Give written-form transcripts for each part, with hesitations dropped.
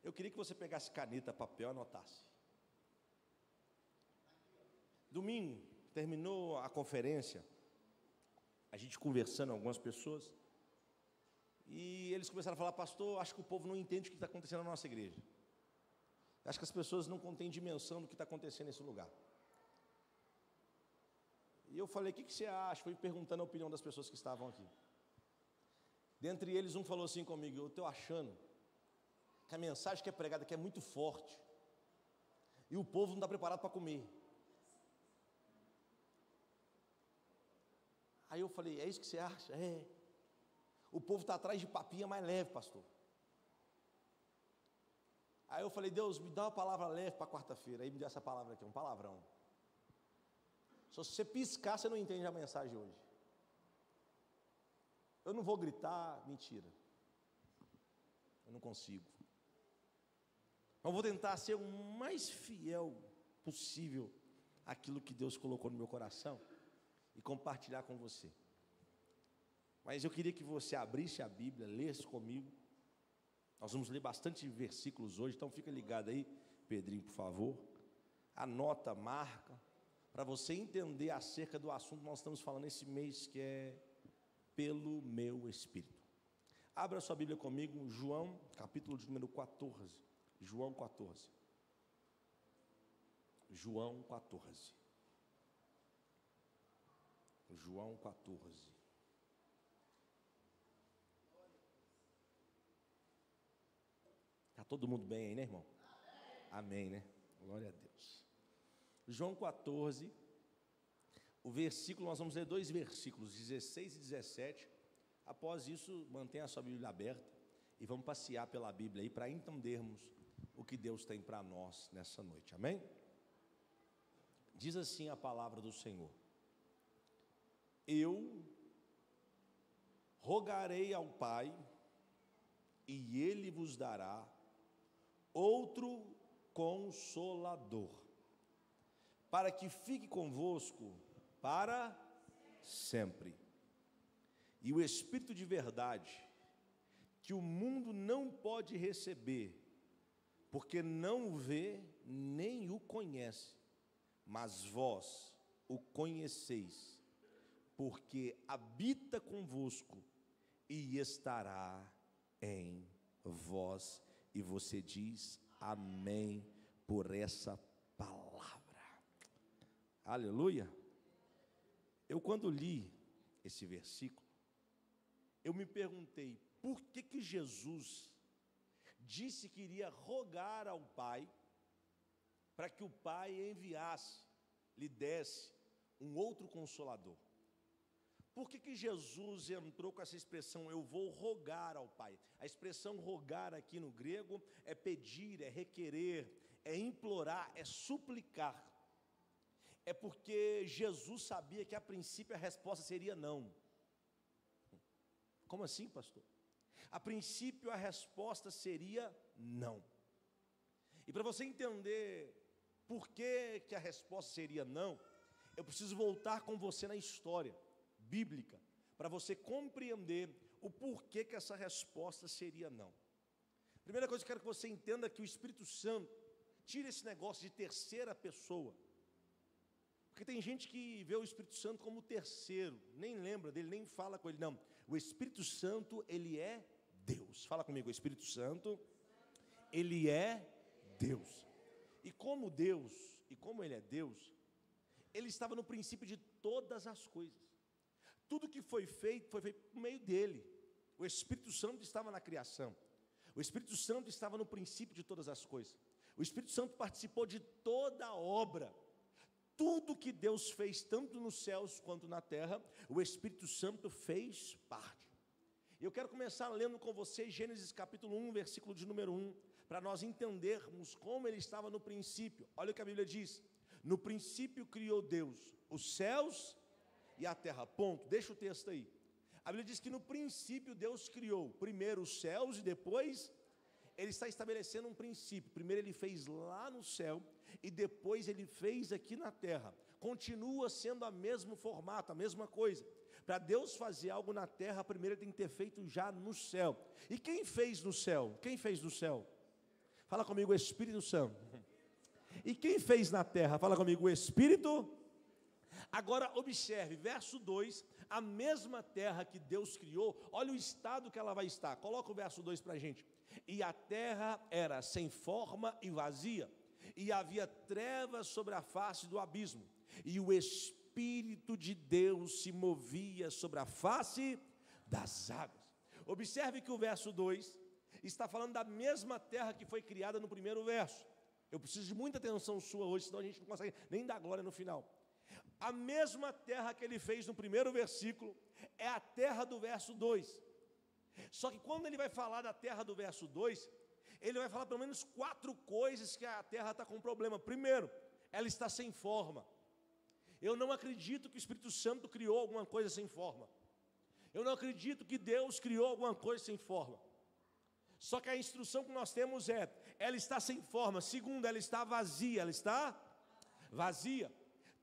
Eu queria que você pegasse caneta, papel e anotasse. Domingo, terminou a conferência, a gente conversando com algumas pessoas, e eles começaram a falar: pastor, acho que o povo não entende o que está acontecendo na nossa igreja. Acho que as pessoas não têm dimensão do que está acontecendo nesse lugar. E eu falei: o que você acha? Fui perguntando a opinião das pessoas que estavam aqui. Dentre eles, um falou assim comigo: eu estou achando que a mensagem que é pregada aqui é muito forte, e o povo não está preparado para comer. Aí eu falei: é isso que você acha? É. O povo está atrás de papinha mais leve, pastor. Aí eu falei: Deus, me dá uma palavra leve para quarta-feira. Aí me deu essa palavra aqui, um palavrão. Só se você piscar, você não entende a mensagem hoje. Eu não vou gritar, mentira. Eu não consigo. Mas vou tentar ser o mais fiel possível àquilo que Deus colocou no meu coração e compartilhar com você. Mas eu queria que você abrisse a Bíblia, lesse comigo. Nós vamos ler bastante versículos hoje, então fica ligado aí, Pedrinho, por favor. Anota, marca, para você entender acerca do assunto que nós estamos falando esse mês, que é pelo meu Espírito. Abra sua Bíblia comigo, João, capítulo de número 14. João 14. João 14. João 14. Está todo mundo bem aí, né, irmão? Amém, né? Glória a Deus. João 14, o versículo, nós vamos ler dois versículos, 16 e 17. Após isso, mantenha a sua Bíblia aberta e vamos passear pela Bíblia aí para entendermos o que Deus tem para nós nessa noite, amém? Diz assim a palavra do Senhor: eu rogarei ao Pai, e Ele vos dará outro Consolador, para que fique convosco para sempre. E o Espírito de verdade, que o mundo não pode receber, porque não o vê nem o conhece, mas vós o conheceis, porque habita convosco e estará em vós. E você diz amém por essa palavra. Aleluia. Eu, quando li esse versículo, eu me perguntei: por que Jesus disse que iria rogar ao Pai para que o Pai enviasse, lhe desse um outro Consolador? Por que Jesus entrou com essa expressão, eu vou rogar ao Pai? A expressão rogar aqui no grego é pedir, é requerer, é implorar, é suplicar. É porque Jesus sabia que a princípio a resposta seria não. Como assim, pastor? A princípio a resposta seria não. E para você entender por que a resposta seria não, eu preciso voltar com você na história bíblica, para você compreender o porquê que essa resposta seria não. Primeira coisa que eu quero que você entenda é que o Espírito Santo tira esse negócio de terceira pessoa, porque tem gente que vê o Espírito Santo como terceiro, nem lembra dele, nem fala com ele. Não, o Espírito Santo, ele é Deus. Fala comigo: o Espírito Santo, ele é Deus. E como Deus, e como ele é Deus, ele estava no princípio de todas as coisas. Tudo que foi feito por meio dele. O Espírito Santo estava na criação. O Espírito Santo estava no princípio de todas as coisas. O Espírito Santo participou de toda a obra. Tudo que Deus fez, tanto nos céus quanto na terra, o Espírito Santo fez parte. Eu quero começar lendo com você Gênesis capítulo 1, versículo de número 1, para nós entendermos como ele estava no princípio. Olha o que a Bíblia diz: no princípio criou Deus os céus e a terra, ponto. Deixa o texto aí. A Bíblia diz que no princípio Deus criou primeiro os céus e depois ele está estabelecendo um princípio. Primeiro ele fez lá no céu e depois ele fez aqui na terra. Continua sendo o mesmo formato, a mesma coisa. Para Deus fazer algo na terra, primeiro ele tem que ter feito já no céu. E quem fez no céu? Quem fez no céu? Fala comigo, o Espírito Santo. E quem fez na terra? Fala comigo, o Espírito. Agora observe, verso 2, a mesma terra que Deus criou, olha o estado que ela vai estar. Coloca o verso 2 para a gente. E a terra era sem forma e vazia, e havia trevas sobre a face do abismo, e o Espírito de Deus se movia sobre a face das águas. Observe que o verso 2 está falando da mesma terra que foi criada no primeiro verso. Eu preciso de muita atenção sua hoje, senão a gente não consegue nem dar glória no final. A mesma terra que ele fez no primeiro versículo é a terra do verso 2. Só que quando ele vai falar da terra do verso 2, ele vai falar pelo menos 4 coisas que a terra está com problema. Primeiro, ela está sem forma. Eu não acredito que o Espírito Santo criou alguma coisa sem forma. Eu não acredito que Deus criou alguma coisa sem forma. Só que a instrução que nós temos é, ela está sem forma. Segundo, ela está vazia. Ela está vazia.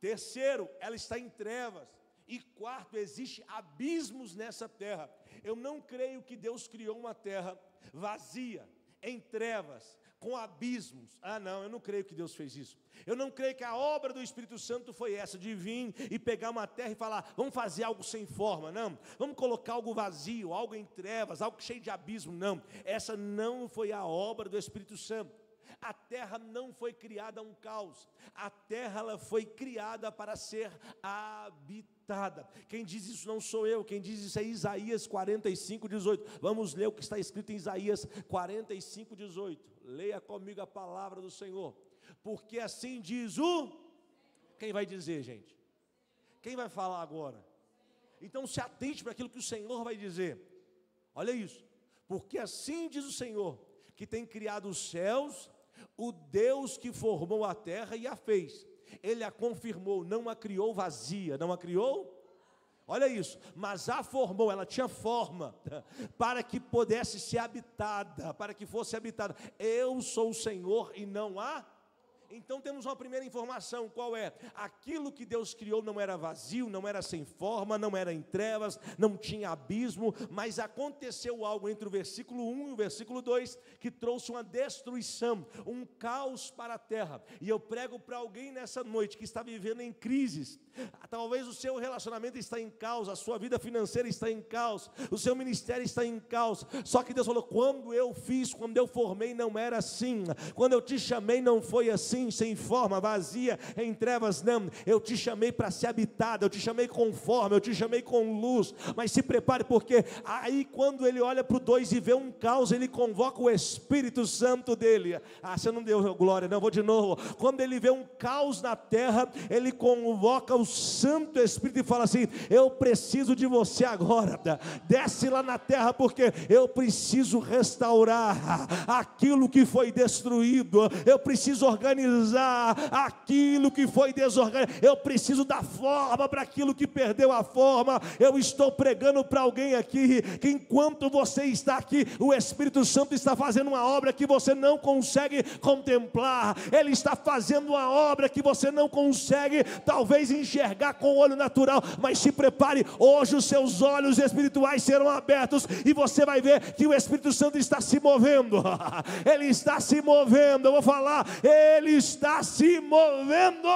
Terceiro, ela está em trevas. E quarto, existe abismos nessa terra. Eu não creio que Deus criou uma terra vazia, em trevas, com abismos. Ah não, eu não creio que Deus fez isso. Eu não creio que a obra do Espírito Santo foi essa, de vir e pegar uma terra e falar, vamos fazer algo sem forma. Não, vamos colocar algo vazio, algo em trevas, algo cheio de abismo. Não, essa não foi a obra do Espírito Santo. A terra não foi criada a um caos. A terra ela foi criada para ser habitada. Quem diz isso não sou eu, quem diz isso é Isaías 45:18. Vamos ler o que está escrito em Isaías 45:18. Leia comigo a palavra do Senhor. Porque assim diz o... Quem vai dizer, gente? Quem vai falar agora? Então se atente para aquilo que o Senhor vai dizer. Olha isso. Porque assim diz o Senhor, que tem criado os céus, o Deus que formou a terra e a fez. Ele a confirmou, não a criou vazia. Não a criou? Olha isso, mas a formou, ela tinha forma, para que pudesse ser habitada, para que fosse habitada. Eu sou o Senhor e não há. Então temos uma primeira informação, qual é? Aquilo que Deus criou não era vazio, não era sem forma, não era em trevas, não tinha abismo, mas aconteceu algo entre o versículo 1 e o versículo 2, que trouxe uma destruição, um caos para a terra. E eu prego para alguém nessa noite que está vivendo em crises. Talvez o seu relacionamento está em caos, a sua vida financeira está em caos, o seu ministério está em caos. Só que Deus falou, quando eu fiz, quando eu formei, não era assim. Quando eu te chamei, não foi assim, sem forma, vazia, em trevas, não. Eu te chamei para ser habitada, eu te chamei com forma, eu te chamei com luz. Mas se prepare, porque aí quando ele olha para o 2 e vê um caos, ele convoca o Espírito Santo dele. Ah, você não deu glória, não, vou de novo. Quando ele vê um caos na terra, ele convoca o Santo Espírito e fala assim, eu preciso de você agora, desce lá na terra, porque eu preciso restaurar aquilo que foi destruído, eu preciso organizar aquilo que foi desorganizado, eu preciso dar forma para aquilo que perdeu a forma. Eu estou pregando para alguém aqui, que enquanto você está aqui, o Espírito Santo está fazendo uma obra que você não consegue contemplar, ele está fazendo uma obra que você não consegue talvez enxergar com o olho natural, mas se prepare, hoje os seus olhos espirituais serão abertos, e você vai ver que o Espírito Santo está se movendo, ele está se movendo, eu vou falar, ele está se movendo.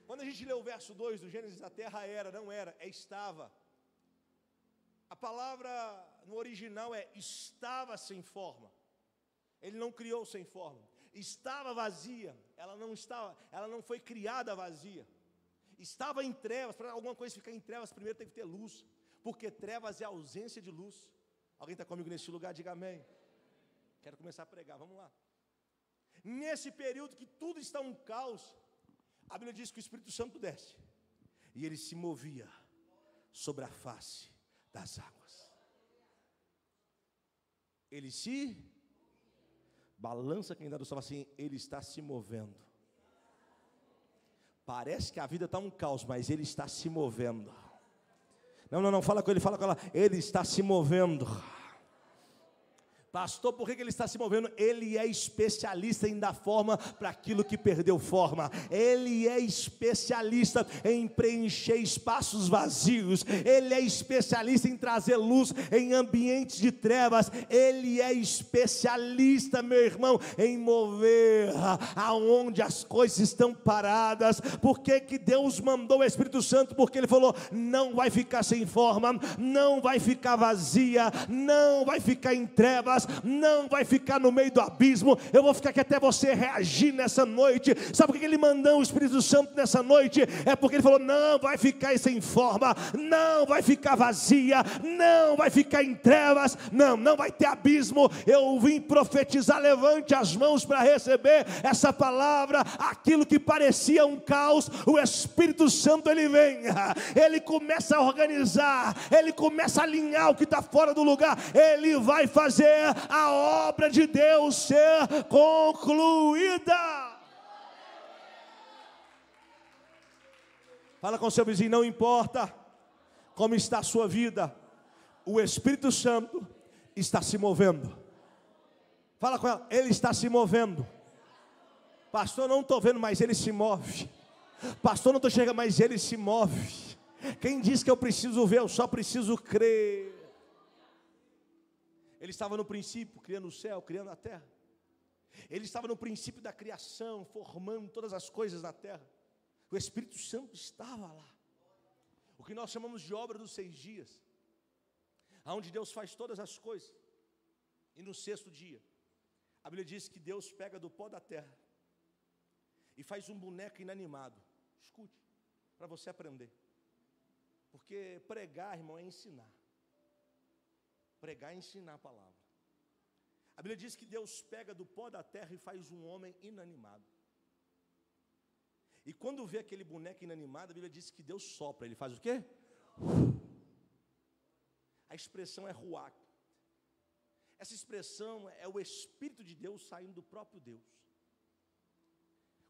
Quando a gente lê o verso 2 do Gênesis, a terra era, não era, é estava. A palavra no original é estava sem forma. Ele não criou sem forma. Estava vazia, ela não foi criada vazia. Estava em trevas. Para alguma coisa ficar em trevas, primeiro tem que ter luz, porque trevas é a ausência de luz. Alguém está comigo nesse lugar? Diga amém. Quero começar a pregar, vamos lá. Nesse período que tudo está um caos, a Bíblia diz que o Espírito Santo desce, e ele se movia sobre a face das águas. Ele se balança, quem dá do céu assim, ele está se movendo. Parece que a vida está um caos, mas ele está se movendo. Não, fala com ele, fala com ela, ele está se movendo. Pastor, por que ele está se movendo? Ele é especialista em dar forma para aquilo que perdeu forma. Ele é especialista em preencher espaços vazios. Ele é especialista em trazer luz em ambientes de trevas. Ele é especialista, meu irmão, em mover aonde as coisas estão paradas. Por que que Deus mandou o Espírito Santo? Porque Ele falou: não vai ficar sem forma, não vai ficar vazia, não vai ficar em trevas, não vai ficar no meio do abismo. Eu vou ficar aqui até você reagir nessa noite. Sabe por que Ele mandou o Espírito Santo nessa noite? É porque Ele falou: não vai ficar sem forma, não vai ficar vazia, não vai ficar em trevas, não vai ter abismo. Eu vim profetizar, levante as mãos para receber essa palavra. Aquilo que parecia um caos, o Espírito Santo ele vem, ele começa a organizar, ele começa a alinhar o que está fora do lugar. Ele vai fazer a obra de Deus ser concluída. Fala com seu vizinho: não importa como está a sua vida, o Espírito Santo está se movendo. Fala com ela: ele está se movendo. Pastor, não estou vendo, mas ele se move. Pastor, não estou chegando, mas ele se move. Quem diz que eu preciso ver, eu só preciso crer. Ele estava no princípio, criando o céu, criando a terra. Ele estava no princípio da criação, formando todas as coisas na terra. O Espírito Santo estava lá. O que nós chamamos de obra dos 6 dias, aonde Deus faz todas as coisas. E no 6º dia, a Bíblia diz que Deus pega do pó da terra e faz um boneco inanimado. Escute, para você aprender. Porque pregar, irmão, é ensinar. Pregar é ensinar a palavra. A Bíblia diz que Deus pega do pó da terra e faz um homem inanimado. E quando vê aquele boneco inanimado, a Bíblia diz que Deus sopra. Ele faz o quê? A expressão é ruach. Essa expressão é o Espírito de Deus saindo do próprio Deus.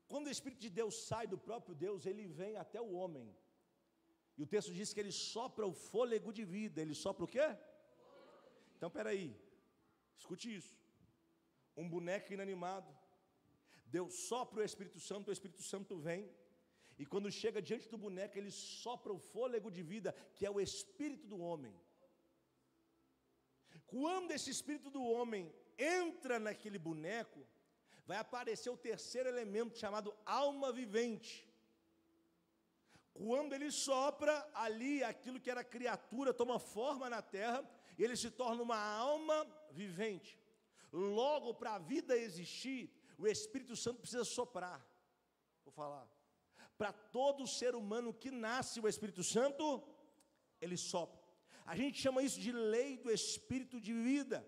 Quando o Espírito de Deus sai do próprio Deus, ele vem até o homem. E o texto diz que ele sopra o fôlego de vida. Ele sopra o quê? Então, peraí, escute isso. Um boneco inanimado, Deus sopra o Espírito Santo vem. E quando chega diante do boneco, ele sopra o fôlego de vida, que é o Espírito do homem. Quando esse Espírito do homem entra naquele boneco, vai aparecer o 3º elemento, chamado alma vivente. Quando ele sopra, ali aquilo que era criatura toma forma na terra, e ele se torna uma alma vivente. Logo, para a vida existir, o Espírito Santo precisa soprar. Vou falar. Para todo ser humano que nasce, o Espírito Santo, ele sopra. A gente chama isso de lei do Espírito de vida.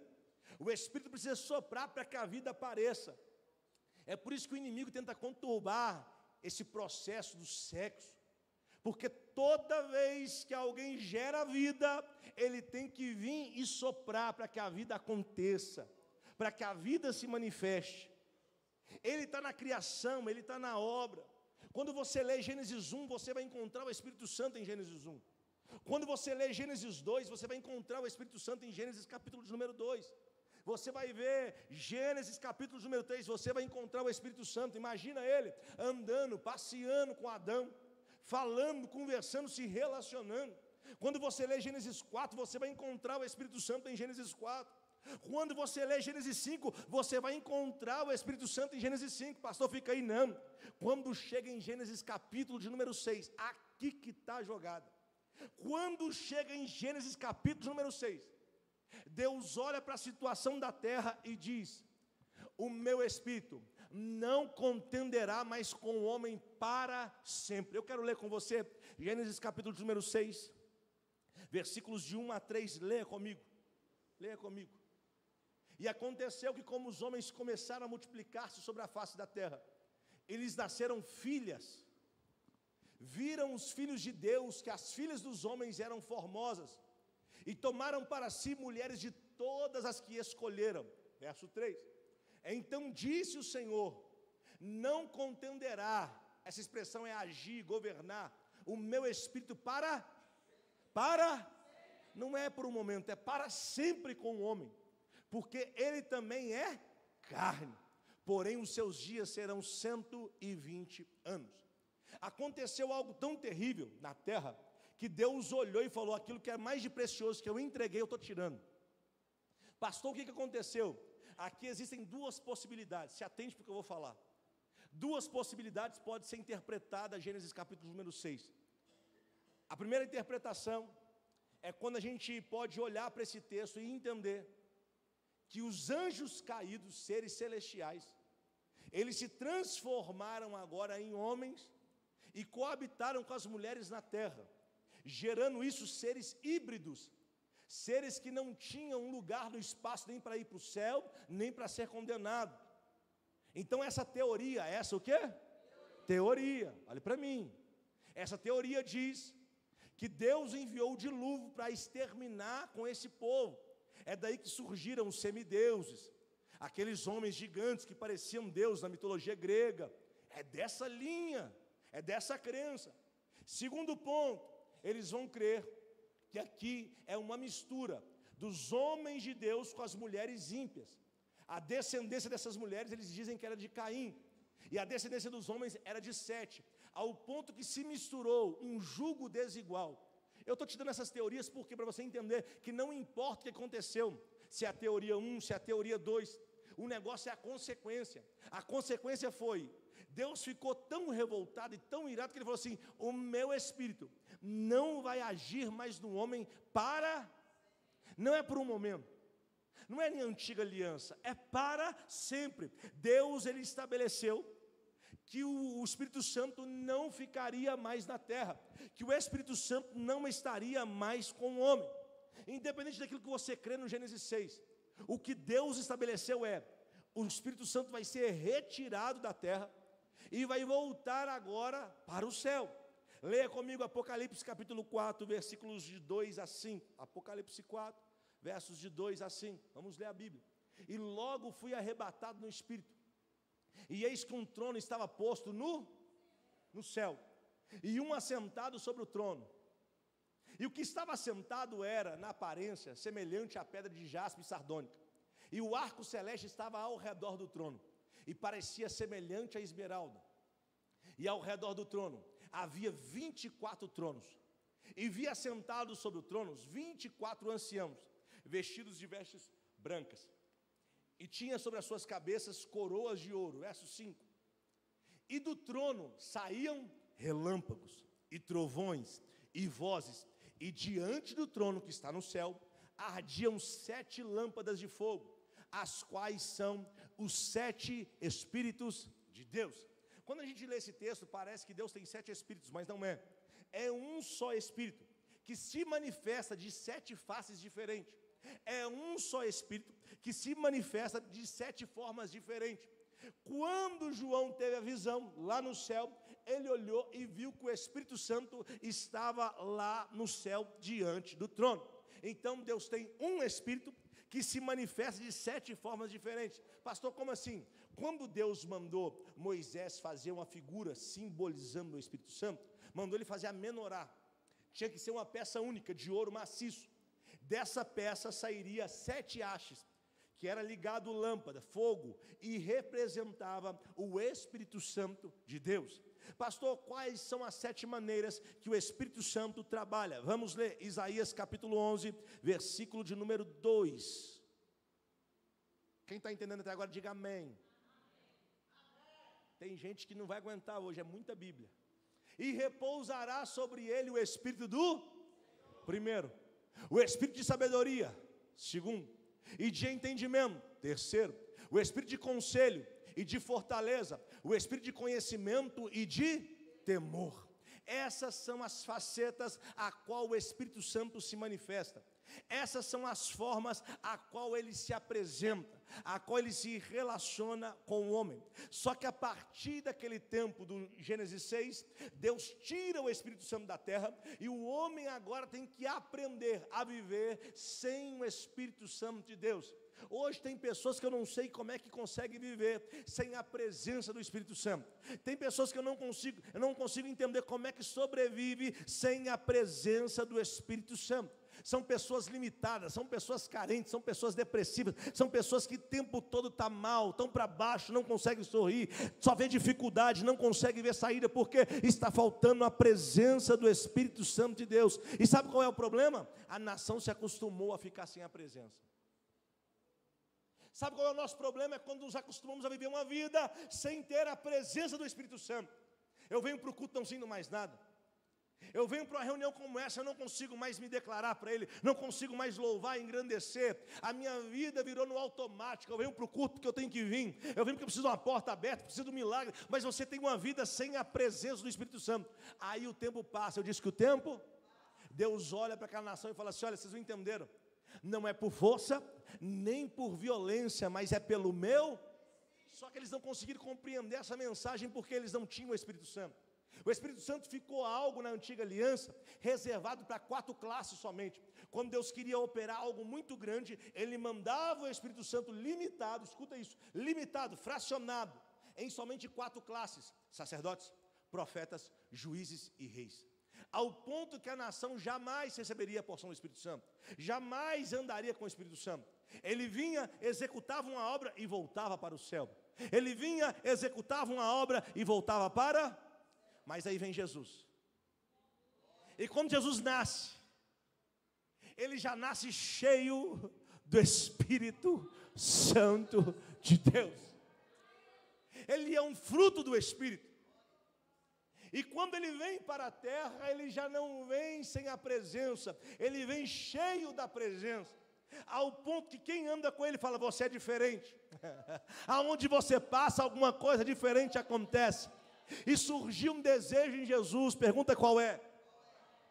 O Espírito precisa soprar para que a vida apareça. É por isso que o inimigo tenta conturbar esse processo do sexo. Porque toda vez que alguém gera vida, ele tem que vir e soprar para que a vida aconteça, para que a vida se manifeste. Ele está na criação, ele está na obra. Quando você lê Gênesis 1, você vai encontrar o Espírito Santo em Gênesis 1. Quando você lê Gênesis 2, você vai encontrar o Espírito Santo em Gênesis capítulo de número 2. Você vai ver Gênesis capítulo de número 3, você vai encontrar o Espírito Santo. Imagina ele andando, passeando com Adão, falando, conversando, se relacionando. Quando você lê Gênesis 4, você vai encontrar o Espírito Santo em Gênesis 4. Quando você lê Gênesis 5, você vai encontrar o Espírito Santo em Gênesis 5. Pastor, fica aí, não. Quando chega em Gênesis capítulo de número 6, aqui que está a jogada. Quando chega em Gênesis capítulo de número 6, Deus olha para a situação da terra e diz: o meu Espírito não contenderá mais com o homem para sempre. Eu quero ler com você Gênesis capítulo de número 6, versículos de 1 a 3, leia comigo. Leia comigo. E aconteceu que, como os homens começaram a multiplicar-se sobre a face da terra, eles nasceram filhas. Viram os filhos de Deus que as filhas dos homens eram formosas, e tomaram para si mulheres de todas as que escolheram. Verso 3. Então disse o Senhor: não contenderá, essa expressão é agir, governar, o meu Espírito não é por um momento, é para sempre com o homem. porque ele também é carne, porém os seus dias serão 120 anos. Aconteceu algo tão terrível na terra, que Deus olhou e falou: aquilo que é mais de precioso que eu entreguei, eu estou tirando. Pastor, o que aconteceu? Aqui existem duas possibilidades, se atente para o que eu vou falar. Duas possibilidades podem ser interpretadas, Gênesis capítulo número 6. A primeira interpretação é quando a gente pode olhar para esse texto e entender que os anjos caídos, seres celestiais, eles se transformaram agora em homens e coabitaram com as mulheres na terra, gerando isso seres híbridos, seres que não tinham um lugar no espaço nem para ir para o céu, nem para ser condenado. Então essa teoria, essa o quê? Teoria, olhe para mim. Essa teoria diz que Deus enviou o dilúvio para exterminar com esse povo. É daí que surgiram os semideuses, aqueles homens gigantes que pareciam deuses na mitologia grega. É dessa linha, é dessa crença. Segundo ponto, eles vão crer que aqui é uma mistura dos homens de Deus com as mulheres ímpias. A descendência dessas mulheres, eles dizem que era de Caim, e a descendência dos homens era de Sete, ao ponto que se misturou um jugo desigual. Eu estou te dando essas teorias porque para você entender que não importa o que aconteceu, se é a teoria 1, se é a teoria 2, o negócio é a consequência. A consequência foi, Deus ficou tão revoltado e tão irado que ele falou assim: o meu espírito não vai agir mais no homem não é por um momento, não é nem antiga aliança, é para sempre. Deus, ele estabeleceu que o Espírito Santo não ficaria mais na terra, que o Espírito Santo não estaria mais com o homem, independente daquilo que você crê no Gênesis 6, o que Deus estabeleceu é, o Espírito Santo vai ser retirado da terra, e vai voltar agora para o céu. Leia comigo Apocalipse capítulo 4, versículos de 2 a 5, Apocalipse 4, versos de 2 a 5, vamos ler a Bíblia. E logo fui arrebatado no Espírito, e eis que um trono estava posto no céu, e um assentado sobre o trono, e o que estava assentado era, na aparência, semelhante à pedra de jaspe e sardônica, e o arco celeste estava ao redor do trono, e parecia semelhante à esmeralda, e ao redor do trono havia 24 tronos, e vi assentados sobre o trono 24 anciãos, vestidos de vestes brancas, e tinha sobre as suas cabeças coroas de ouro. Verso 5. E do trono saíam relâmpagos, e trovões, e vozes, e diante do trono que está no céu, ardiam 7 lâmpadas de fogo, as quais são os 7 Espíritos de Deus. Quando a gente lê esse texto, parece que Deus tem 7 Espíritos, mas não é. É um só Espírito, que se manifesta de 7 faces diferentes. É um só Espírito, que se manifesta de 7 formas diferentes. Quando João teve a visão lá no céu, ele olhou e viu que o Espírito Santo estava lá no céu, diante do trono. Então Deus tem um Espírito que se manifesta de 7 formas diferentes. Pastor, como assim? Quando Deus mandou Moisés fazer uma figura simbolizando o Espírito Santo, mandou ele fazer a menorá. Tinha que ser uma peça única, de ouro maciço. Dessa peça sairia 7 hastes, que era ligado lâmpada, fogo, e representava o Espírito Santo de Deus. Pastor, quais são as 7 maneiras que o Espírito Santo trabalha? Vamos ler Isaías capítulo 11, versículo de número 2. Quem está entendendo até agora, diga amém. Tem gente que não vai aguentar hoje, é muita Bíblia. E repousará sobre ele o Espírito do primeiro, o Espírito de sabedoria, segundo, e de entendimento, terceiro, o Espírito de conselho e de fortaleza, o Espírito de conhecimento e de temor. Essas são as facetas a qual o Espírito Santo se manifesta. Essas são as formas a qual ele se apresenta, a qual ele se relaciona com o homem. Só que a partir daquele tempo do Gênesis 6, Deus tira o Espírito Santo da terra, e o homem agora tem que aprender a viver sem o Espírito Santo de Deus. Hoje tem pessoas que eu não sei como é que conseguem viver sem a presença do Espírito Santo. Tem pessoas que eu não consigo entender como é que sobrevive sem a presença do Espírito Santo. são pessoas limitadas, são pessoas carentes, são pessoas depressivas, são pessoas que o tempo todo estão mal, estão para baixo, não conseguem sorrir, só vê dificuldade, não conseguem ver saída, porque está faltando a presença do Espírito Santo de Deus. E sabe qual é o problema? A nação se acostumou a ficar sem a presença. Sabe qual é o nosso problema? É quando nos acostumamos a viver uma vida sem ter a presença do Espírito Santo. Eu venho para o culto não sinto mais nada. Eu venho para uma reunião como essa, eu não consigo mais me declarar para Ele, não consigo mais louvar, engrandecer. A minha vida virou no automático. Eu venho para o culto porque eu tenho que vir. Eu venho porque eu preciso de uma porta aberta, preciso de um milagre. Mas você tem uma vida sem a presença do Espírito Santo. Aí o tempo passa. Eu disse que o tempo, Deus olha para aquela nação e fala assim: olha, vocês não entenderam. Não é por força, nem por violência, mas é pelo meu. Só que eles não conseguiram compreender essa mensagem porque eles não tinham o Espírito Santo. O Espírito Santo ficou algo na antiga aliança reservado para 4 classes somente. Quando Deus queria operar algo muito grande, Ele mandava o Espírito Santo limitado, escuta isso, limitado, fracionado, em somente 4 classes: sacerdotes, profetas, juízes e reis. Ao ponto que a nação jamais receberia a porção do Espírito Santo, jamais andaria com o Espírito Santo. Ele vinha, executava uma obra e voltava para o céu. Ele vinha, executava uma obra e voltava para... Mas aí vem Jesus. E quando Jesus nasce, Ele já nasce cheio do Espírito Santo de Deus. Ele é um fruto do Espírito. E quando Ele vem para a terra, Ele já não vem sem a presença, Ele vem cheio da presença, ao ponto que quem anda com Ele fala: você é diferente. Aonde você passa, alguma coisa diferente acontece. E surgiu um desejo em Jesus, pergunta qual é?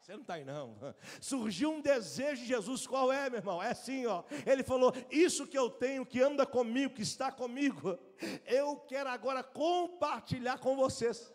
Você não está aí não. Surgiu um desejo de Jesus, qual é, meu irmão? É assim, ó. Ele falou: isso que eu tenho, que anda comigo, que está comigo, eu quero agora compartilhar com vocês.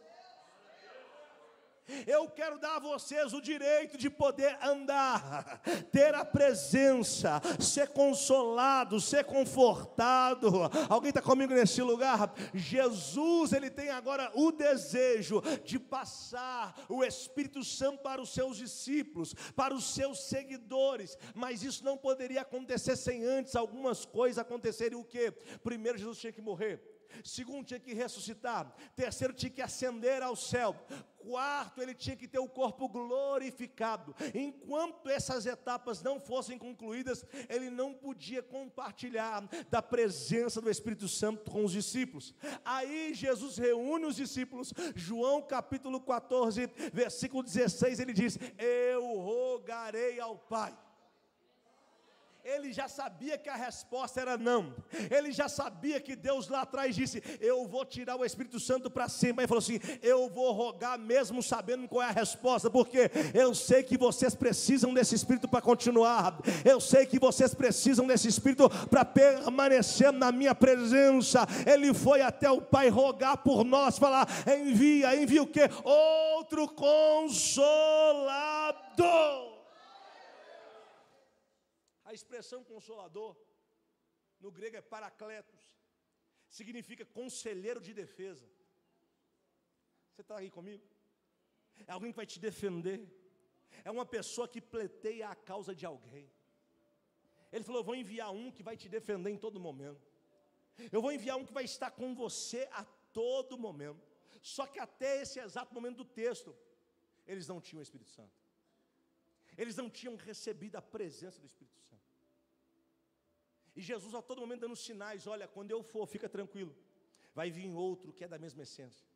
Eu quero dar a vocês o direito de poder andar, ter a presença, ser consolado, ser confortado. Alguém está comigo nesse lugar? Jesus, Ele tem agora o desejo de passar o Espírito Santo para os seus discípulos, para os seus seguidores. Mas isso não poderia acontecer sem antes algumas coisas acontecerem. O quê? Primeiro, Jesus tinha que morrer. Segundo, tinha que ressuscitar. Terceiro, tinha que ascender ao céu. Quarto, Ele tinha que ter o corpo glorificado. Enquanto essas etapas não fossem concluídas, Ele não podia compartilhar da presença do Espírito Santo com os discípulos. Aí Jesus reúne os discípulos. João capítulo 14, versículo 16, Ele diz: eu rogarei ao Pai. Ele já sabia que a resposta era não. Ele já sabia que Deus lá atrás disse: eu vou tirar o Espírito Santo para cima. Ele falou assim: eu vou rogar mesmo sabendo qual é a resposta, porque eu sei que vocês precisam desse Espírito para continuar. Eu sei que vocês precisam desse Espírito para permanecer na minha presença. Ele foi até o Pai rogar por nós, falar: envia o quê? Outro Consolador. A expressão consolador, no grego é paracletos, significa conselheiro de defesa. Você está aí comigo? É alguém que vai te defender, é uma pessoa que pleiteia a causa de alguém. Ele falou: eu vou enviar um que vai te defender em todo momento, eu vou enviar um que vai estar com você a todo momento. Só que até esse exato momento do texto, eles não tinham o Espírito Santo. Eles não tinham recebido a presença do Espírito Santo. E Jesus a todo momento dando sinais: olha, quando eu for, fica tranquilo, vai vir outro que é da mesma essência,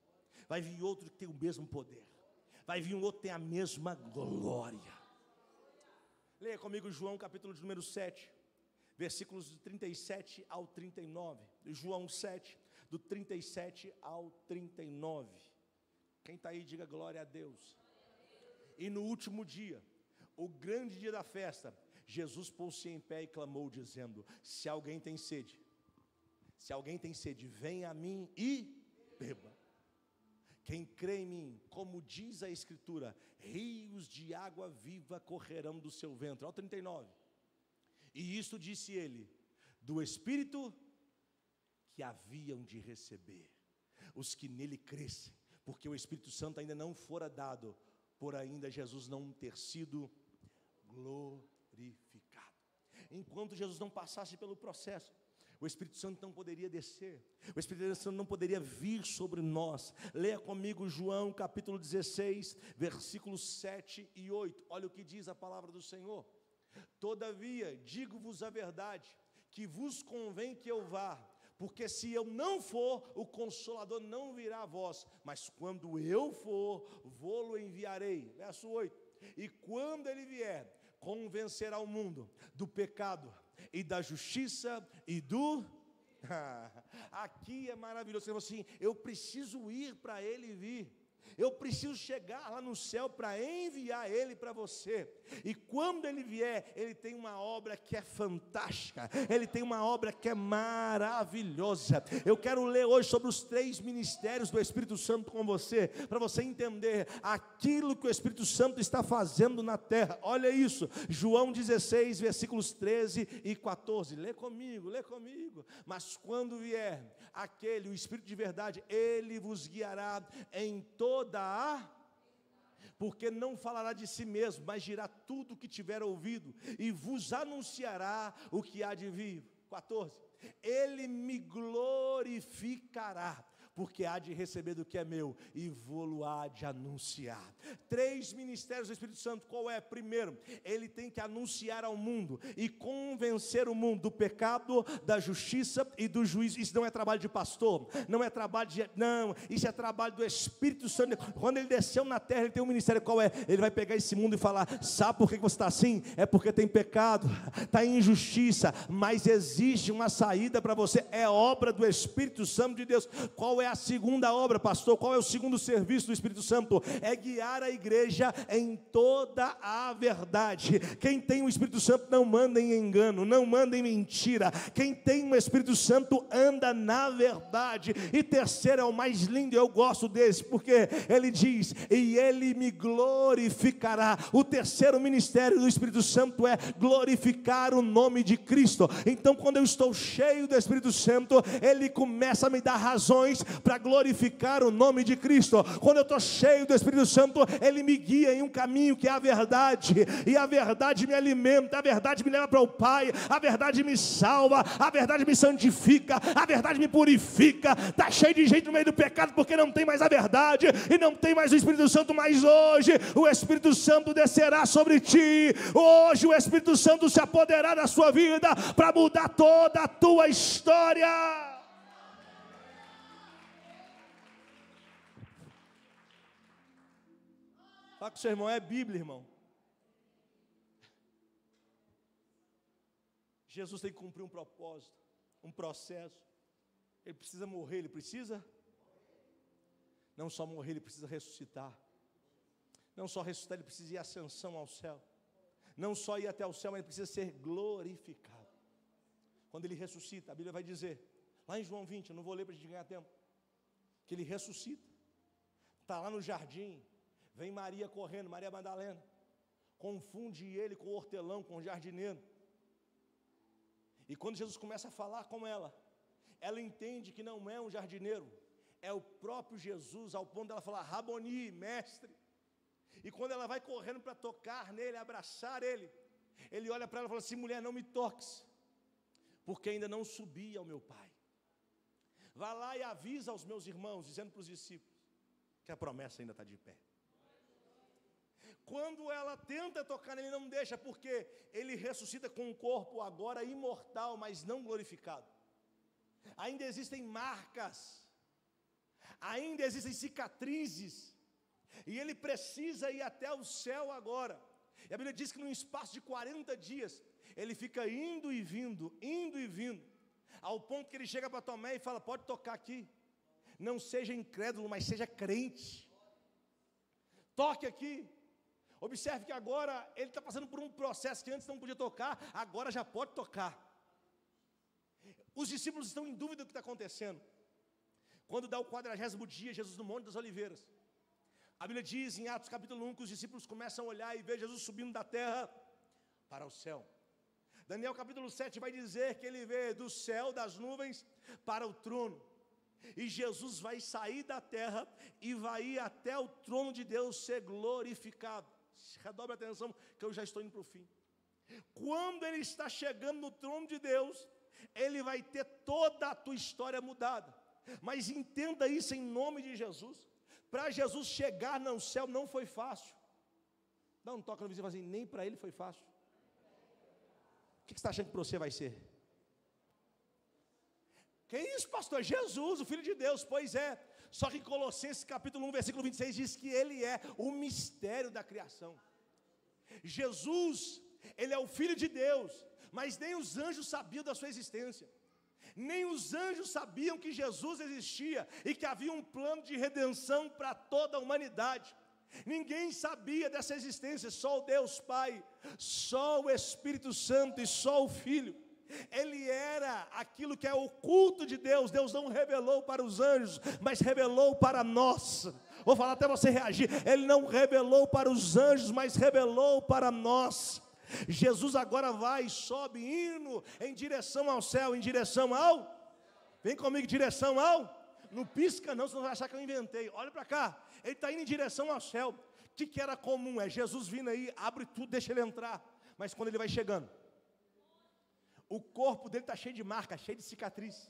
vai vir outro que tem o mesmo poder, vai vir um outro que tem a mesma glória. Leia comigo João capítulo de número 7, versículos de 37 ao 39. João 7, do 37 ao 39. Quem está aí, diga glória a Deus. E no último dia, o grande dia da festa, Jesus pôs-se em pé e clamou, dizendo: se alguém tem sede, venha a mim e beba. Quem crê em mim, como diz a Escritura, rios de água viva correrão do seu ventre. Olha o 39. E isto disse ele, do Espírito que haviam de receber os que nele crescem, porque o Espírito Santo ainda não fora dado, por ainda Jesus não ter sido glorificado. glorificado. Enquanto Jesus não passasse pelo processo, o Espírito Santo não poderia descer, o Espírito Santo não poderia vir sobre nós. Leia comigo João capítulo 16, versículos 7 e 8. Olha o que diz a palavra do Senhor. Todavia, digo-vos a verdade, que vos convém que eu vá, porque se eu não for, o Consolador não virá a vós, mas quando eu for, vou-lo enviarei. Verso 8. E quando ele vier, convencerá o mundo do pecado e da justiça e do... Aqui é maravilhoso. Você fala assim, eu preciso ir para ele vir. Eu preciso chegar lá no céu para enviar ele para você. E quando ele vier, ele tem uma obra que é fantástica. Ele tem uma obra que é maravilhosa. Eu quero ler hoje sobre os 3 ministérios do Espírito Santo com você, para você entender aquilo que o Espírito Santo está fazendo na terra. Olha isso, João 16, versículos 13 e 14. Lê comigo, lê comigo. Mas quando vier aquele, o Espírito de verdade, ele vos guiará em toda porque não falará de si mesmo, mas dirá tudo o que tiver ouvido, e vos anunciará o que há de vir. 14. Ele me glorificará, porque há de receber do que é meu, e vou-lo há de anunciar. 3 ministérios do Espírito Santo, qual é? Primeiro, ele tem que anunciar ao mundo, e convencer o mundo do pecado, da justiça e do juízo. Isso não é trabalho de pastor, não é trabalho de... Não, isso é trabalho do Espírito Santo. Quando ele desceu na terra, ele tem um ministério, qual é? Ele vai pegar esse mundo e falar, sabe por que você está assim? É porque tem pecado, está em injustiça, mas existe uma saída para você, é obra do Espírito Santo de Deus. Qual é a segunda obra, pastor? Qual é o segundo serviço do Espírito Santo? É guiar a igreja em toda a verdade. Quem tem o Espírito Santo não manda em engano, não manda em mentira. Quem tem o Espírito Santo anda na verdade. E terceiro é o mais lindo, eu gosto desse, porque ele diz, e ele me glorificará. O terceiro ministério do Espírito Santo é glorificar o nome de Cristo. Então, quando eu estou cheio do Espírito Santo, ele começa a me dar razões para glorificar o nome de Cristo. Quando eu estou cheio do Espírito Santo, ele me guia em um caminho que é a verdade, e a verdade me alimenta, a verdade me leva para o Pai, a verdade me salva, a verdade me santifica, a verdade me purifica. Está cheio de gente no meio do pecado porque não tem mais a verdade, e não tem mais o Espírito Santo. Mas hoje o Espírito Santo descerá sobre ti, hoje o Espírito Santo se apoderará da sua vida para mudar toda a tua história. Fala com o seu irmão, é Bíblia, irmão. Jesus tem que cumprir um propósito, um processo. Ele precisa morrer, ele precisa não só morrer, ele precisa ressuscitar. Não só ressuscitar, ele precisa ir à ascensão ao céu. Não só ir até o céu, mas ele precisa ser glorificado. Quando ele ressuscita, a Bíblia vai dizer, lá em João 20, eu não vou ler para a gente ganhar tempo, que ele ressuscita, está lá no jardim. Vem Maria correndo, Maria Madalena, confunde ele com o hortelão, com o jardineiro. E quando Jesus começa a falar com ela entende que não é um jardineiro, é o próprio Jesus, ao ponto dela falar, Raboni, mestre. E quando ela vai correndo para tocar nele, abraçar ele, ele olha para ela e fala assim, mulher, não me toques, porque ainda não subi ao meu Pai. Vá lá e avisa aos meus irmãos, dizendo para os discípulos, que a promessa ainda está de pé. Quando ela tenta tocar nele, não deixa, porque ele ressuscita com um corpo agora imortal, mas não glorificado. Ainda existem marcas, ainda existem cicatrizes, e ele precisa ir até o céu agora. E a Bíblia diz que num espaço de 40 dias, ele fica indo e vindo, ao ponto que ele chega para Tomé e fala, pode tocar aqui, não seja incrédulo, mas seja crente, toque aqui. Observe que agora ele está passando por um processo que antes não podia tocar, agora já pode tocar. Os discípulos estão em dúvida do que está acontecendo. Quando dá o 40º dia, Jesus no Monte das Oliveiras, a Bíblia diz em Atos capítulo 1, que os discípulos começam a olhar e ver Jesus subindo da terra para o céu. Daniel capítulo 7 vai dizer que ele vê do céu, das nuvens, para o trono. E Jesus vai sair da terra e vai ir até o trono de Deus ser glorificado. Redobre a atenção que eu já estou indo para o fim. Quando ele está chegando no trono de Deus, ele vai ter toda a tua história mudada. Mas entenda isso em nome de Jesus. Para Jesus chegar no céu não foi fácil. Dá um toque no vizinho e fala assim: nem para ele foi fácil. O que você está achando que para você vai ser? Que isso, pastor? Jesus, o Filho de Deus. Pois é. Só que Colossenses capítulo 1, versículo 26 diz que ele é o mistério da criação. Jesus, ele é o Filho de Deus, mas nem os anjos sabiam da sua existência. Nem os anjos sabiam que Jesus existia e que havia um plano de redenção para toda a humanidade. Ninguém sabia dessa existência, só o Deus Pai, só o Espírito Santo e só o Filho. Ele era aquilo que é oculto de Deus. Deus não revelou para os anjos, mas revelou para nós. Vou falar até você reagir. Ele não revelou para os anjos, mas revelou para nós. Jesus agora vai, sobe, indo em direção ao céu, em direção ao... Vem comigo, em direção ao... Não pisca não, senão vai achar que eu inventei. Olha para cá, ele está indo em direção ao céu. O que era comum? É Jesus vindo aí, abre tudo, deixa ele entrar. Mas quando ele vai chegando, o corpo dele está cheio de marca, cheio de cicatriz.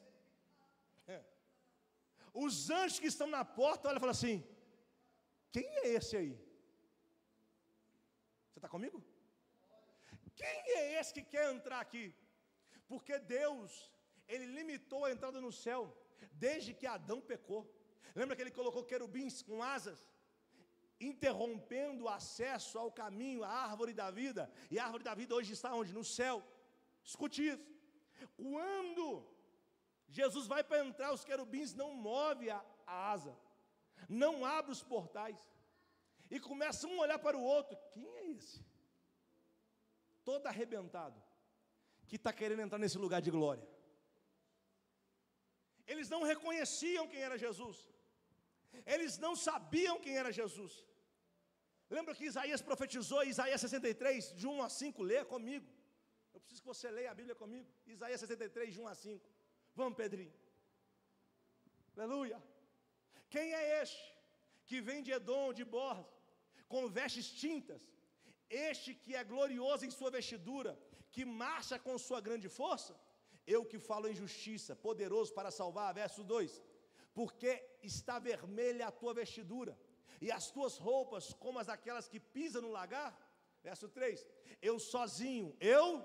Os anjos que estão na porta, olha e falam assim: quem é esse aí? Você está comigo? Quem é esse que quer entrar aqui? Porque Deus, ele limitou a entrada no céu desde que Adão pecou. Lembra que ele colocou querubins com asas, interrompendo o acesso ao caminho, à árvore da vida? E a árvore da vida hoje está onde? No céu. Escute isso. Quando Jesus vai para entrar, os querubins não movem a asa, não abrem os portais, e começam um a olhar para o outro: quem é esse? Todo arrebentado, que está querendo entrar nesse lugar de glória. Eles não reconheciam quem era Jesus, eles não sabiam quem era Jesus. Lembra que Isaías profetizou, Isaías 63, de 1 a 5, leia comigo. Eu preciso que você leia a Bíblia comigo. Isaías 63, de 1 a 5. Vamos, Pedrinho. Aleluia. Quem é este que vem de Edom, de Bor, com vestes tintas? Este que é glorioso em sua vestidura, que marcha com sua grande força? Eu que falo em justiça, poderoso para salvar. Verso 2. Porque está vermelha a tua vestidura, e as tuas roupas como as daquelas que pisam no lagar. Verso 3. Eu sozinho, eu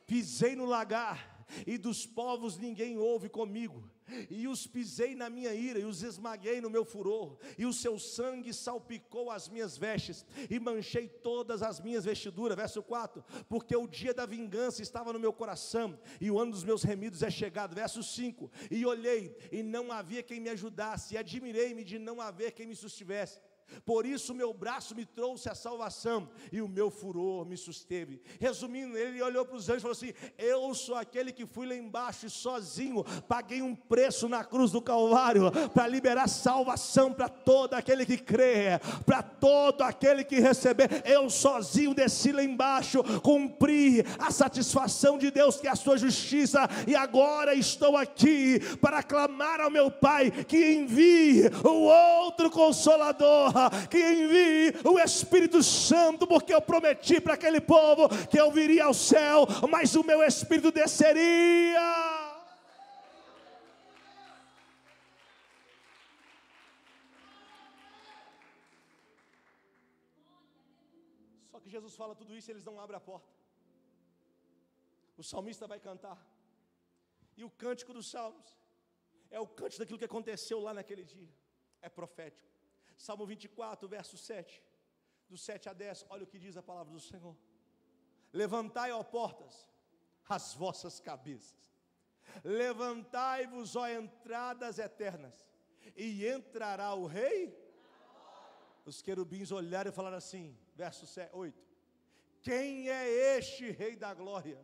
pisei no lagar, e dos povos ninguém houve comigo. E os pisei na minha ira, e os esmaguei no meu furor, e o seu sangue salpicou as minhas vestes, e manchei todas as minhas vestiduras. Verso 4, porque o dia da vingança estava no meu coração, e o ano dos meus remidos é chegado. Verso 5, e olhei, e não havia quem me ajudasse, e admirei-me de não haver quem me sustivesse. Por isso o meu braço me trouxe a salvação, e o meu furor me susteve. Resumindo, ele olhou para os anjos e falou assim: eu sou aquele que fui lá embaixo e sozinho paguei um preço na cruz do Calvário, para liberar salvação para todo aquele que crê, para todo aquele que receber. Eu sozinho desci lá embaixo, cumpri a satisfação de Deus, que é a sua justiça, e agora estou aqui para clamar ao meu Pai que envie o outro Consolador, que envie o Espírito Santo, porque eu prometi para aquele povo que eu viria ao céu, mas o meu Espírito desceria. Só que Jesus fala tudo isso e eles não abrem a porta. O salmista vai cantar, e o cântico dos salmos é o cântico daquilo que aconteceu lá naquele dia, é profético. Salmo 24, verso 7, do 7 a 10, olha o que diz a palavra do Senhor: levantai, ó portas, as vossas cabeças, levantai-vos, ó entradas eternas, e entrará o Rei. Os querubins olharam e falaram assim, verso 8, quem é este Rei da glória?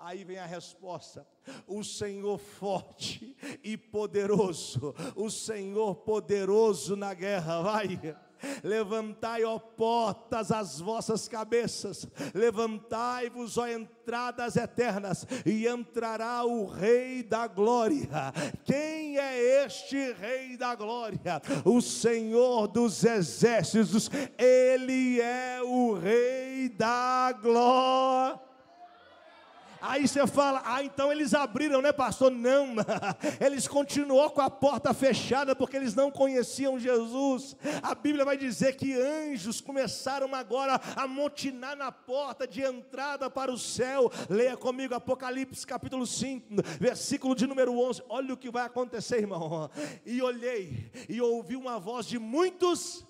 Aí vem a resposta: o Senhor forte e poderoso, o Senhor poderoso na guerra. Vai, Levantai, ó portas, as vossas cabeças, levantai-vos, ó entradas eternas, e entrará o Rei da Glória. Quem é este Rei da Glória? O Senhor dos Exércitos, Ele é o Rei da Glória. Aí você fala, então eles abriram, né, pastor? Não, eles continuou com a porta fechada, porque eles não conheciam Jesus. A Bíblia vai dizer que anjos começaram agora a amotinar na porta de entrada para o céu. Leia comigo Apocalipse capítulo 5, versículo de número 11, olha o que vai acontecer, irmão. E olhei, e ouvi uma voz de muitos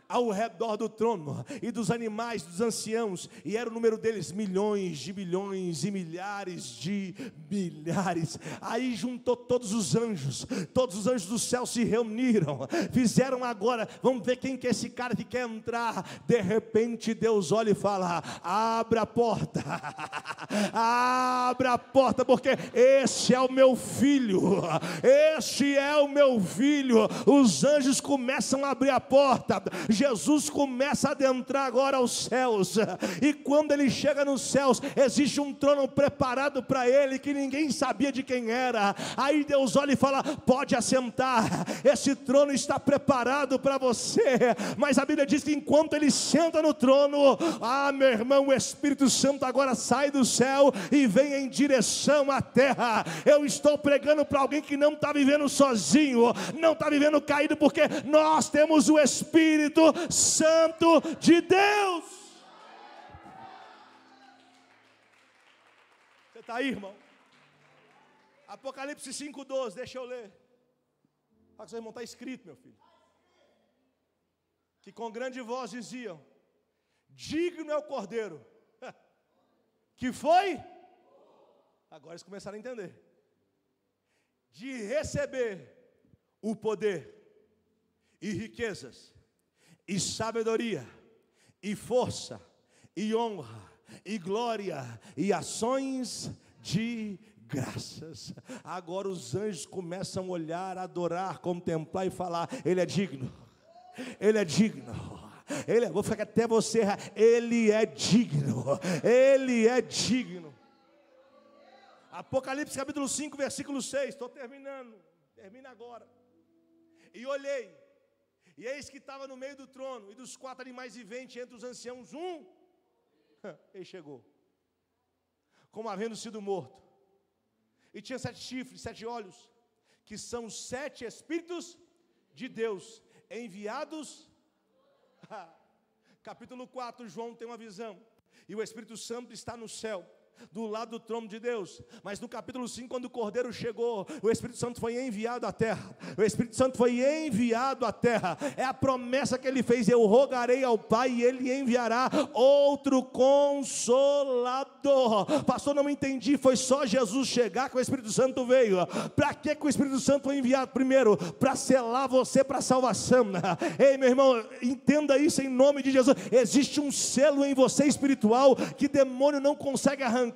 ao redor do trono, e dos animais, dos anciãos, e era o número deles milhões de milhões e milhares de milhares. Aí juntou todos os anjos do céu se reuniram, fizeram agora, vamos ver quem que é esse cara que quer entrar. De repente Deus olha e fala, abra a porta, abra a porta, porque este é o meu filho, este é o meu filho. Os anjos começam a abrir a porta, Jesus começa a adentrar agora aos céus, e quando ele chega nos céus, existe um trono preparado para ele, que ninguém sabia de quem era. Aí Deus olha e fala, pode assentar, esse trono está preparado para você. Mas a Bíblia diz que enquanto ele senta no trono, meu irmão, o Espírito Santo agora sai do céu e vem em direção à terra. Eu estou pregando para alguém que não está vivendo sozinho, não está vivendo caído, porque nós temos o Espírito Santo de Deus. Você está aí, irmão? Apocalipse 5:12, deixa eu ler. Fala, seu irmão, está escrito, meu filho, que com grande voz diziam, digno é o Cordeiro, que foi, agora eles começaram a entender, de receber o poder e riquezas, e sabedoria, e força, e honra, e glória, e ações de graças. Agora os anjos começam a olhar, adorar, contemplar e falar, Ele é digno, Ele é digno. Vou ficar até você, Ele é digno, Ele é digno. Apocalipse capítulo 5, versículo 6, estou terminando, termina agora. E olhei, e eis que estava no meio do trono, e dos 4 animais viventes, entre os anciãos, ele chegou, como havendo sido morto, e tinha 7 chifres, 7 olhos, que são os 7 Espíritos de Deus, enviados. Capítulo 4, João tem uma visão, e o Espírito Santo está no céu, do lado do trono de Deus. Mas no capítulo 5, quando o Cordeiro chegou, o Espírito Santo foi enviado à terra. O Espírito Santo foi enviado à terra. É a promessa que ele fez, eu rogarei ao Pai e ele enviará outro Consolador. Pastor, não entendi, foi só Jesus chegar que o Espírito Santo veio. Para que o Espírito Santo foi enviado? Primeiro, para selar você para a salvação. Ei, meu irmão, entenda isso em nome de Jesus. Existe um selo em você espiritual, que demônio não consegue arrancar,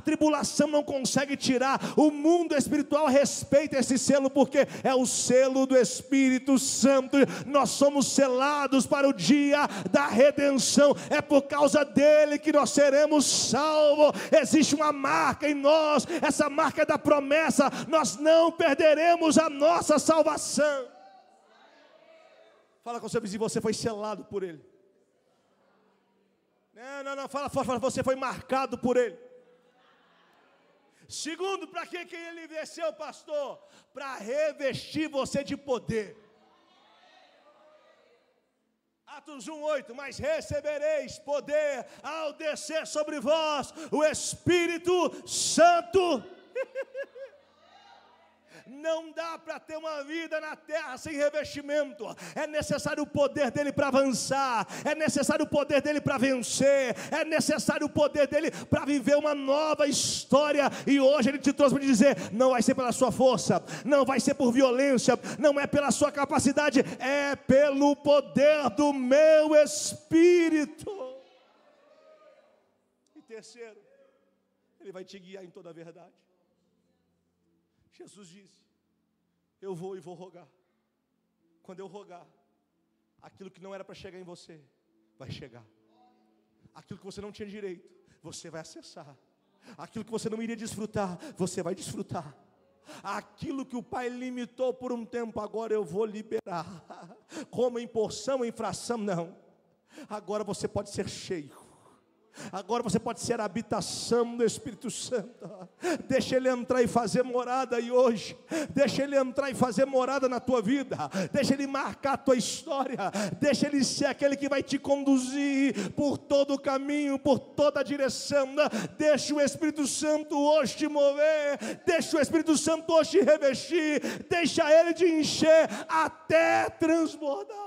tribulação não consegue tirar. O mundo espiritual respeita esse selo, porque é o selo do Espírito Santo. Nós somos selados para o dia da redenção, é por causa dele que nós seremos salvos. Existe uma marca em nós, essa marca é da promessa, nós não perderemos a nossa salvação. Fala com o seu vizinho, você foi selado por ele. Não, fala, você foi marcado por ele. Segundo, para que ele desceu, pastor? Para revestir você de poder. Atos 1:8, mas recebereis poder ao descer sobre vós o Espírito Santo. Não dá para ter uma vida na terra sem revestimento. É necessário o poder dele para avançar, é necessário o poder dele para vencer, é necessário o poder dele para viver uma nova história. E hoje ele te trouxe para dizer, não vai ser pela sua força, não vai ser por violência, não é pela sua capacidade, é pelo poder do meu Espírito. E terceiro, ele vai te guiar em toda a verdade. Jesus disse, eu vou e vou rogar. Quando eu rogar, aquilo que não era para chegar em você, vai chegar. Aquilo que você não tinha direito, você vai acessar. Aquilo que você não iria desfrutar, você vai desfrutar. Aquilo que o Pai limitou por um tempo, agora eu vou liberar. Como em porção, em fração, não. Agora você pode ser cheio. Agora você pode ser a habitação do Espírito Santo. Deixa Ele entrar e fazer morada aí hoje. Deixa Ele entrar e fazer morada na tua vida. Deixa Ele marcar a tua história. Deixa Ele ser aquele que vai te conduzir por todo o caminho, por toda a direção. Deixa o Espírito Santo hoje te mover. Deixa o Espírito Santo hoje te revestir. Deixa Ele te encher até transbordar.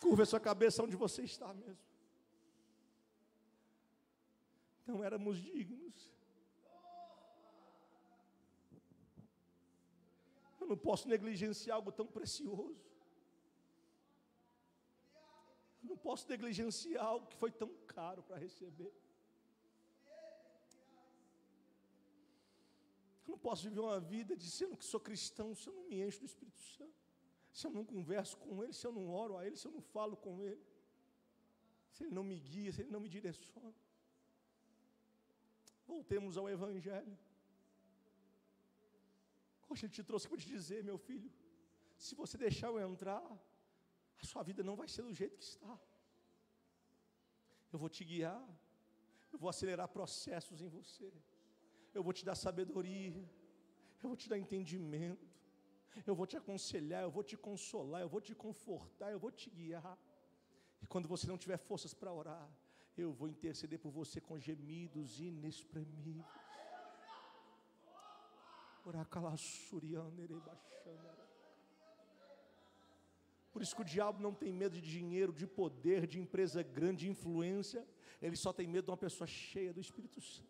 Curva a sua cabeça onde você está mesmo. Não éramos dignos. Eu não posso negligenciar algo tão precioso. Eu não posso negligenciar algo que foi tão caro para receber. Eu não posso viver uma vida dizendo que sou cristão se eu não me encho do Espírito Santo. Se eu não converso com Ele, se eu não oro a Ele, se eu não falo com Ele, se Ele não me guia, se Ele não me direciona. Voltemos ao Evangelho. Hoje Ele te trouxe para te dizer, meu filho, se você deixar eu entrar, a sua vida não vai ser do jeito que está. Eu vou te guiar, eu vou acelerar processos em você, eu vou te dar sabedoria, eu vou te dar entendimento. Eu vou te aconselhar, eu vou te consolar, eu vou te confortar, eu vou te guiar. E quando você não tiver forças para orar, eu vou interceder por você com gemidos inexprimíveis. Por isso que o diabo não tem medo de dinheiro, de poder, de empresa grande, de influência. Ele só tem medo de uma pessoa cheia do Espírito Santo.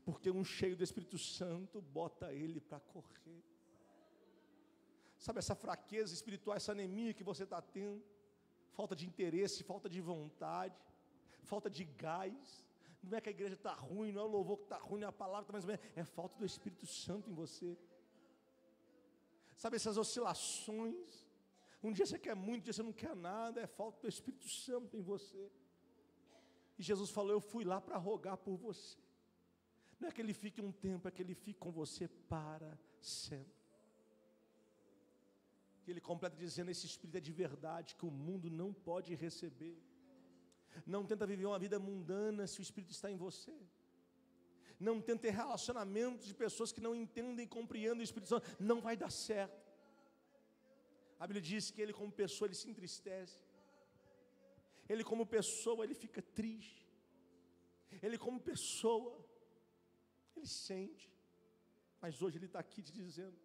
Porque um cheio do Espírito Santo bota ele para correr. Sabe essa fraqueza espiritual, essa anemia que você está tendo? Falta de interesse, falta de vontade, falta de gás. Não é que a igreja está ruim, não é o louvor que está ruim, não é a palavra que está mais ou menos. É falta do Espírito Santo em você. Sabe essas oscilações? Um dia você quer muito, um dia você não quer nada. É falta do Espírito Santo em você. E Jesus falou, eu fui lá para rogar por você. Não é que Ele fique um tempo, é que Ele fique com você para sempre. E Ele completa dizendo, esse Espírito é de verdade, que o mundo não pode receber. Não tenta viver uma vida mundana se o Espírito está em você. Não tenta ter relacionamentos de pessoas que não entendem e compreendem o Espírito Santo. Não vai dar certo. A Bíblia diz que ele como pessoa, ele se entristece. Ele como pessoa, ele fica triste. Ele como pessoa, ele sente. Mas hoje ele está aqui te dizendo,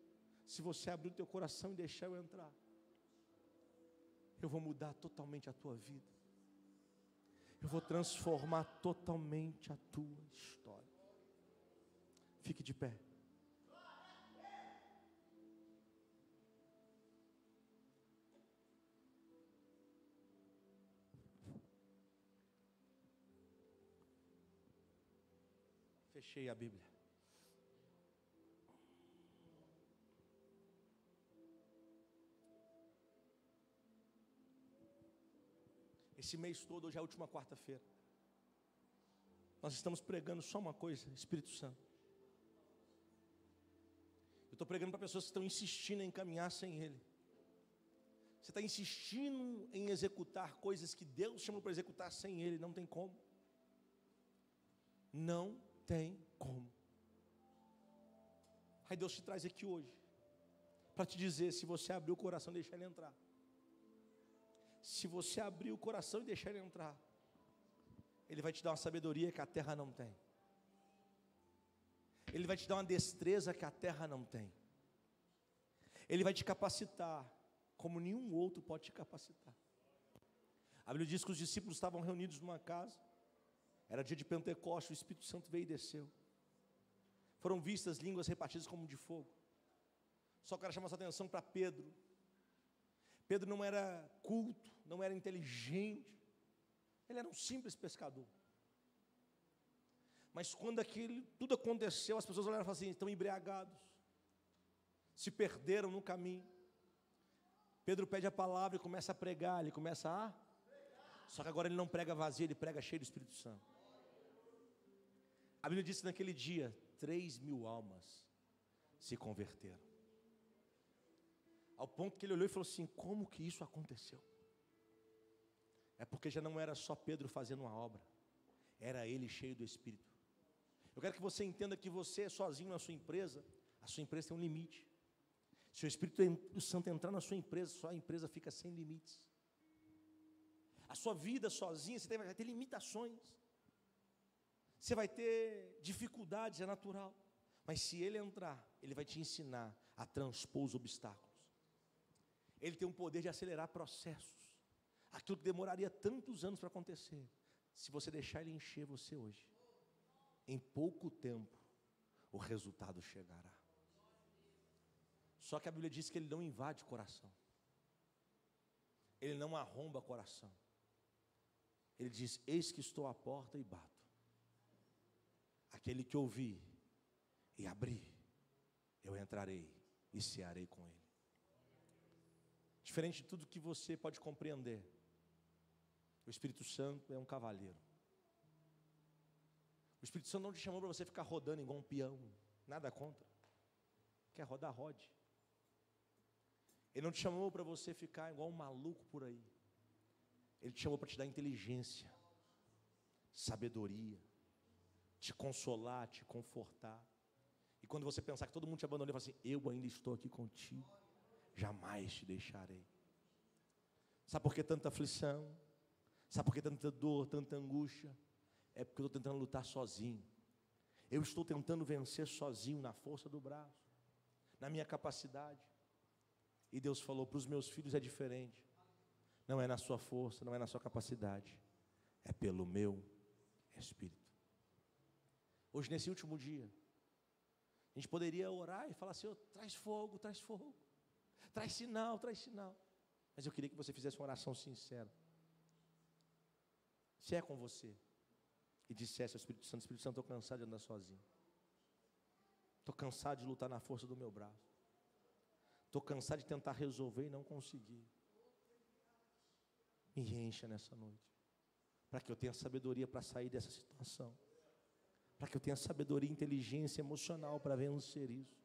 se você abrir o teu coração e deixar eu entrar, eu vou mudar totalmente a tua vida. Eu vou transformar totalmente a tua história. Fique de pé. Fechei a Bíblia. Esse mês todo, hoje é a última quarta-feira. Nós estamos pregando só uma coisa, Espírito Santo. Eu estou pregando para pessoas que estão insistindo em caminhar sem Ele. Você está insistindo em executar coisas que Deus chamou para executar sem Ele, não tem como. Não tem como. Aí Deus te traz aqui hoje, para te dizer, se você abrir o coração e deixar Ele entrar. Se você abrir o coração e deixar Ele entrar, Ele vai te dar uma sabedoria que a terra não tem. Ele vai te dar uma destreza que a terra não tem. Ele vai te capacitar como nenhum outro pode te capacitar. A Bíblia diz que os discípulos estavam reunidos numa casa. Era dia de Pentecostes, o Espírito Santo veio e desceu. Foram vistas línguas repartidas como de fogo. Só quero chamar sua atenção para Pedro. Pedro não era culto, não era inteligente. Ele era um simples pescador. Mas quando tudo aconteceu, as pessoas olharam e falaram assim, estão embriagados. se perderam no caminho. Pedro pede a palavra e começa a pregar, ele começa a... Só que agora ele não prega vazio, ele prega cheio do Espírito Santo. A Bíblia diz que naquele dia, 3.000 almas se converteram. Ao ponto que ele olhou e falou assim: como que isso aconteceu? É porque já não era só Pedro fazendo uma obra, era ele cheio do Espírito. Eu quero que você entenda que você sozinho na sua empresa, a sua empresa tem um limite. Se o Espírito Santo entrar na sua empresa, sua empresa fica sem limites. A sua vida sozinha, você vai ter limitações. Você vai ter dificuldades, é natural. Mas se ele entrar, ele vai te ensinar a transpor os obstáculos. Ele tem o poder de acelerar processos. Aquilo que demoraria tantos anos para acontecer, se você deixar ele encher você hoje, em pouco tempo, o resultado chegará. Só que a Bíblia diz que ele não invade o coração. Ele não arromba o coração. Ele diz: eis que estou à porta e bato. Aquele que ouvir e abrir, eu entrarei e cearei com ele. Diferente de tudo que você pode compreender, o Espírito Santo é um cavaleiro. O Espírito Santo não te chamou para você ficar rodando igual um peão. Nada contra. Quer rodar, rode. Ele não te chamou para você ficar igual um maluco por aí. Ele te chamou para te dar inteligência, sabedoria, te consolar, te confortar. E quando você pensar que todo mundo te abandonou, ele fala assim: eu ainda estou aqui contigo, jamais te deixarei. Sabe por que tanta aflição? Sabe por que tanta dor, tanta angústia? É porque eu estou tentando lutar sozinho. Eu estou tentando vencer sozinho, na força do braço, na minha capacidade. E Deus falou: para os meus filhos é diferente. Não é na sua força, não é na sua capacidade, é pelo meu Espírito. Hoje, nesse último dia, a gente poderia orar e falar: Senhor, traz fogo, traz sinal, traz sinal. Mas eu queria que você fizesse uma oração sincera. Se é com você, e dissesse ao Espírito Santo: Espírito Santo, estou cansado de andar sozinho. Estou cansado de lutar na força do meu braço. Estou cansado de tentar resolver e não conseguir. Me encha nessa noite, para que eu tenha sabedoria para sair dessa situação, para que eu tenha sabedoria e inteligência emocional para vencer isso,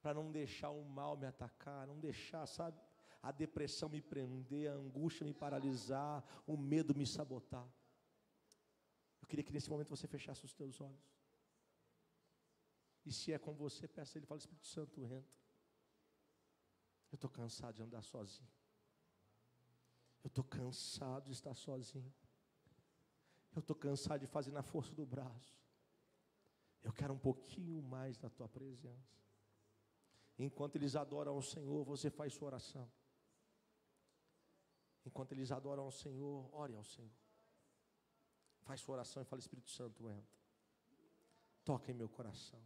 para não deixar o mal me atacar, não deixar, sabe, a depressão me prender, a angústia me paralisar, o medo me sabotar. Eu queria que nesse momento você fechasse os teus olhos. E se é com você, peça a Ele, fala: Espírito Santo, entra. Eu estou cansado de andar sozinho. Eu estou cansado de estar sozinho. Eu estou cansado de fazer na força do braço. Eu quero um pouquinho mais da Tua presença. Enquanto eles adoram ao Senhor, você faz sua oração. Enquanto eles adoram ao Senhor, ore ao Senhor. Faz sua oração e fala: Espírito Santo, entra. Toca em meu coração.